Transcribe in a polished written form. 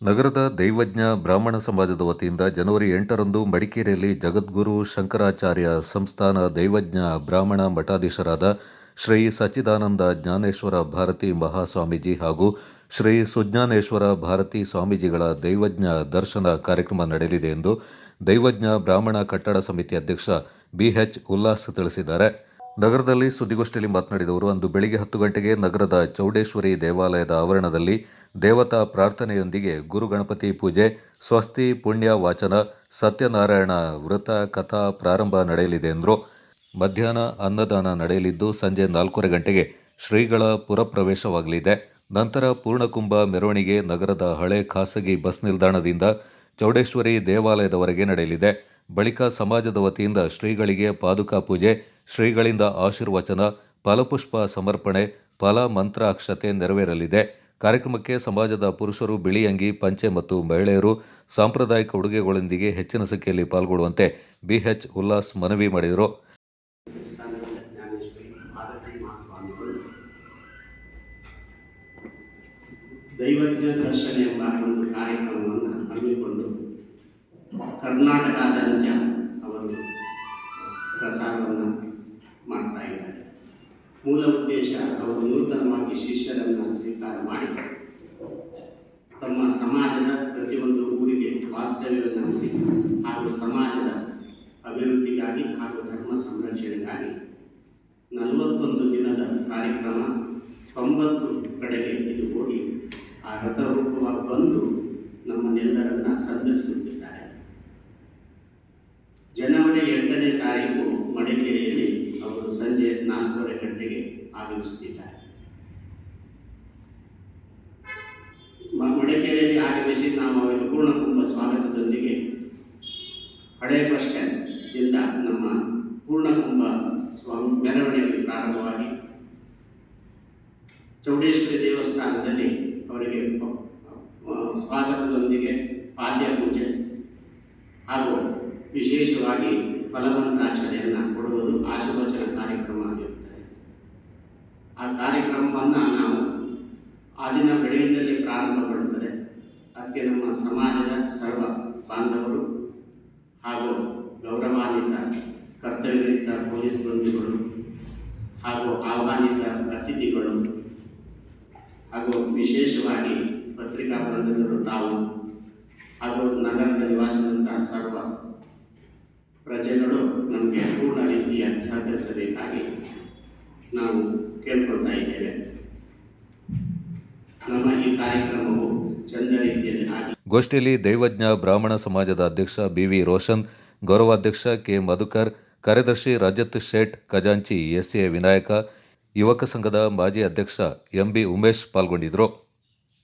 ನಗರದ ದೈವಜ್ಞ ಬ್ರಾಹ್ಮಣ ಸಮಾಜದ ವತಿಯಿಂದ ಜನವರಿ 8ರಂದು ಮಡಿಕೇರಿಯಲ್ಲಿ ಜಗದ್ಗುರು ಶಂಕರಾಚಾರ್ಯ ಸಂಸ್ಥಾನ ದೈವಜ್ಞ ಬ್ರಾಹ್ಮಣ ಮಠಾಧೀಶರಾದ ಶ್ರೀ ಸಚ್ಚಿದಾನಂದ ಜ್ಞಾನೇಶ್ವರ ಭಾರತಿ ಮಹಾಸ್ವಾಮೀಜಿ ಹಾಗೂ ಶ್ರೀ ಸುಜ್ಞಾನೇಶ್ವರ ಭಾರತಿ ಸ್ವಾಮೀಜಿಗಳ ದೈವಜ್ಞ ದರ್ಶನ ಕಾರ್ಯಕ್ರಮ ನಡೆಯಲಿದೆ ಎಂದು ದೈವಜ್ಞ ಬ್ರಾಹ್ಮಣ ಕಟ್ಟಡ ಸಮಿತಿ ಅಧ್ಯಕ್ಷ ಬಿಎಚ್ ಉಲ್ಲಾಸ್ ತಿಳಿಸಿದ್ದಾರೆ. ನಗರದಲ್ಲಿ ಸುದ್ದಿಗೋಷ್ಠಿಯಲ್ಲಿ ಮಾತನಾಡಿದ ಅವರು, ಅಂದು ಬೆಳಿಗ್ಗೆ 10 ಗಂಟೆಗೆ ನಗರದ ಚೌಡೇಶ್ವರಿ ದೇವಾಲಯದ ಆವರಣದಲ್ಲಿ ದೇವತಾ ಪ್ರಾರ್ಥನೆಯೊಂದಿಗೆ ಗುರು ಗಣಪತಿ ಪೂಜೆ, ಸ್ವಸ್ತಿ ಪುಣ್ಯ ವಾಚನ, ಸತ್ಯನಾರಾಯಣ ವೃತ ಕಥಾ ಪ್ರಾರಂಭ ನಡೆಯಲಿದೆ ಎಂದರು. ಮಧ್ಯಾಹ್ನ ಅನ್ನದಾನ ನಡೆಯಲಿದ್ದು ಸಂಜೆ 4:30 ಗಂಟೆಗೆ ಶ್ರೀಗಳ ಪುರಪ್ರವೇಶವಾಗಲಿದೆ. ನಂತರ ಪೂರ್ಣಕುಂಭ ಮೆರವಣಿಗೆ ನಗರದ ಹಳೆ ಖಾಸಗಿ ಬಸ್ ನಿಲ್ದಾಣದಿಂದ ಚೌಡೇಶ್ವರಿ ದೇವಾಲಯದವರೆಗೆ ನಡೆಯಲಿದೆ. ಬಳಿಕ ಸಮಾಜದ ವತಿಯಿಂದ ಶ್ರೀಗಳಿಗೆ ಪಾದುಕಾ ಪೂಜೆ, ಶ್ರೀಗಳಿಂದ ಆಶೀರ್ವಚನ, ಫಲಪುಷ್ಪ ಸಮರ್ಪಣೆ, ಫಲ ಮಂತ್ರಾಕ್ಷತೆ ನೆರವೇರಲಿದೆ. ಕಾರ್ಯಕ್ರಮಕ್ಕೆ ಸಮಾಜದ ಪುರುಷರು ಬಿಳಿ ಅಂಗಿ, ಪಂಚೆ ಮತ್ತು ಮಹಿಳೆಯರು ಸಾಂಪ್ರದಾಯಿಕ ಉಡುಗೆಗಳೊಂದಿಗೆ ಹೆಚ್ಚಿನ ಸಂಖ್ಯೆಯಲ್ಲಿ ಪಾಲ್ಗೊಳ್ಳುವಂತೆ ಬಿಎಚ್ ಉಲ್ಲಾಸ್ ಮನವಿ ಮಾಡಿದರು. ದೈವಜ್ಞ ದರ್ಶನ ಎಂಬ ಒಂದು ಕಾರ್ಯಕ್ರಮವನ್ನು ಹಮ್ಮಿಕೊಂಡು ಕರ್ನಾಟಕಾದ್ಯಂತ ಅವರು ಪ್ರಸಾರವನ್ನು ಮಾಡ್ತಾ ಇದ್ದಾರೆ. ಮೂಲ ಉದ್ದೇಶ, ಅವರು ನೂತನವಾಗಿ ಶಿಷ್ಯರನ್ನು ಸ್ವೀಕಾರ ಮಾಡಿ ತಮ್ಮ ಸಮಾಜದ ಪ್ರತಿಯೊಂದು ಊರಿಗೆ ವಾಸ್ತವ್ಯವನ್ನು ನೀಡಿ ಹಾಗೂ ಸಮಾಜದ ಅಭಿವೃದ್ಧಿಗಾಗಿ ಹಾಗೂ ಧರ್ಮ ಸಂರಕ್ಷಣೆಗಾಗಿ 41 ದಿನದ ಕಾರ್ಯಕ್ರಮ 90 ಕಡೆಗೆ ಇದು ಹೋಗಿ ಆ ರಥರೂಪವಾಗಿ ಬಂದು ನಮ್ಮನ್ನೆಲ್ಲರನ್ನ ಸಂದರ್ಶಿಸುತ್ತಿದ್ದಾರೆ. ಜನವರಿ 8ನೇ ತಾರೀಕು ಮಡಿಕೇರಿಯಲ್ಲಿ ಅವರು ಸಂಜೆ 4:30 ಗಂಟೆಗೆ ಆಗಮಿಸುತ್ತಿದ್ದಾರೆ. ಮಡಿಕೇರಿಯಲ್ಲಿ ಆಗಮಿಸಿ ನಾವು ಅವರಿಗೆ ಪೂರ್ಣಕುಂಭ ಸ್ವಾಗತದೊಂದಿಗೆ ಹಳೆ ಬಸ್ ಸ್ಟ್ಯಾಂಡ್ದಿಂದ ನಮ್ಮ ಪೂರ್ಣಕುಂಭ ಮೆರವಣಿಗೆ ಪ್ರಾರಂಭವಾಗಿ ಚೌಡೇಶ್ವರಿ ದೇವಸ್ಥಾನದಲ್ಲಿ ಅವರಿಗೆ ಸ್ವಾಗತದೊಂದಿಗೆ ಪಾದ್ಯ ಪೂಜೆ ಹಾಗೂ ವಿಶೇಷವಾಗಿ ಫಲಮಂತ್ರಾಕ್ಷತೆಯನ್ನು ಕೊಡುವುದು ಆಶೀರ್ವಚನ ಕಾರ್ಯಕ್ರಮ ಆಗಿರುತ್ತದೆ. ಆ ಕಾರ್ಯಕ್ರಮವನ್ನು ನಾವು ಆ ದಿನ ಬೆಳಗಿನಲ್ಲಿ ಪ್ರಾರಂಭಗೊಳ್ಳುತ್ತದೆ. ಅದಕ್ಕೆ ನಮ್ಮ ಸಮಾಜದ ಸರ್ವ ಬಾಂಧವರು ಹಾಗೂ ಗೌರವಾನ್ವಿತ ಕರ್ತವ್ಯನಿರತ ಪೊಲೀಸ್ ಬಂಧುಗಳು ಹಾಗೂ ಆಹ್ವಾನಿತ ಅತಿಥಿಗಳು ಹಾಗೂ ವಿಶೇಷವಾಗಿ ಪತ್ರಿಕಾ ಬಂಧುಗಳು ತಾವು ಹಾಗೂ ನಗರದ ನಿವಾಸದಂತಹ ಸರ್ವ ಪ್ರಜೆಗಳು ನಮಗೆ ಪೂರ್ಣ ರೀತಿಯ ಸಹಕರಿಸಬೇಕಾಗಿ ನಾವು ಕೇಳ್ಕೊಳ್ತಾ ಇದ್ದೇವೆ. ನಮ್ಮ ಈ ಕಾರ್ಯಕ್ರಮವು ಚಂದ ರೀತಿಯಲ್ಲಿ ಆಗಿ ಗೋಷ್ಠಿಯಲ್ಲಿ ದೈವಜ್ಞ ಬ್ರಾಹ್ಮಣ ಸಮಾಜದ ಅಧ್ಯಕ್ಷ ಬಿವಿ ರೋಷನ್, ಗೌರವಾಧ್ಯಕ್ಷ ಕೆ ಮಧುಕರ್, ಕಾರ್ಯದರ್ಶಿ ರಜತ್ ಶೇಟ್, ಖಜಾಂಚಿ ಎಸ್ಎ ವಿನಾಯಕ, ಯುವಕ ಸಂಘದ ಮಾಜಿ ಅಧ್ಯಕ್ಷ ಎಂಬಿ ಉಮೇಶ್ ಪಾಲ್ಗೊಂಡಿದ್ದರು.